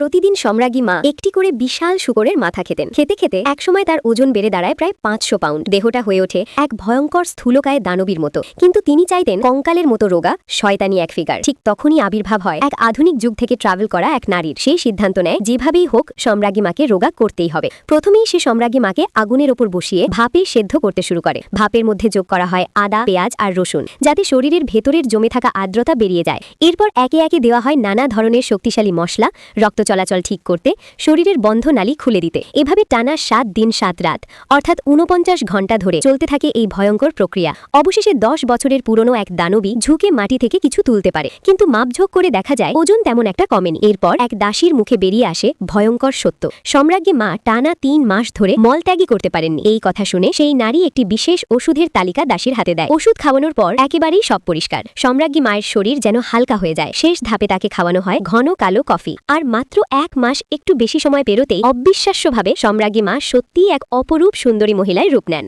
প্রতিদিন সম্রাজ্ঞী মা একটি করে বিশাল শূকরের মাথা খেতেন। খেতে খেতে একসময় তার ওজন বেড়ে দাঁড়ায় প্রায় 500 পাউন্ড। দেহটা হয়ে ওঠে এক ভয়ঙ্কর স্থূলকায় দানবীর মতো। কিন্তু তিনি চাইতেন কঙ্কালের মতো রোগা শয়তানি এক ফিগার। ঠিক তখনই আবির্ভাব হয় এক আধুনিক যুগ থেকে ট্রাভেল করা এক নারীর। সেই সিদ্ধান্ত নেয় যেভাবেই হোক সম্রাজ্ঞী মাকে রোগা করতেই হবে। প্রথমেই সে সম্রাজ্ঞী মাকে আগুনের ওপর বসিয়ে ভাপে সেদ্ধ করতে শুরু করে। ভাপের মধ্যে যোগ করা হয় আদা, পেঁয়াজ আর রসুন, যাতে শরীরের ভেতরের জমে থাকা আর্দ্রতা বেরিয়ে যায়। এরপর একে একে দেওয়া হয় নানা ধরনের শক্তিশালী মশলা, রক্ত চলাচল ঠিক করতে, শরীরের বন্ধ নালী খুলে দিতে। এভাবে টানা 7 দিন 7 রাত অর্থাৎ 49 ঘণ্টা ধরে চলতে থাকে এই ভয়ঙ্কর প্রক্রিয়া। অবশেষে 10 বছরের পুরনো এক দানবী ঝুঁকে মাটি থেকে কিছু তুলতে পারে, কিন্তু মাপঝোঁক করে দেখা যায় ওজন তেমন একটা কমেনি। এরপর এক দাসীর মুখে বেরিয়ে আসে ভয়ঙ্কর সত্য: সম্রাজ্ঞী মা টানা 3 মাস ধরে মলত্যাগই করতে পারেননি। এই কথা শুনে সেই নারী একটি বিশেষ ওষুধের তালিকা দাসীর হাতে দেয়। ওষুধ খাওয়ানোর পর একেবারেই সব পরিষ্কার। সম্রাজ্ঞী মায়ের শরীর যেন হালকা হয়ে যায়। শেষ ধাপে তাকে খাওয়ানো হয় ঘন কালো কফি। আর মাত্র 1 মাস একটু বেশি সময় পেরোতেই অবিশ্বাস্যভাবে সম্রাজ্ঞী মা সত্যিই এক অপরূপ সুন্দরী মহিলায় রূপ নেন।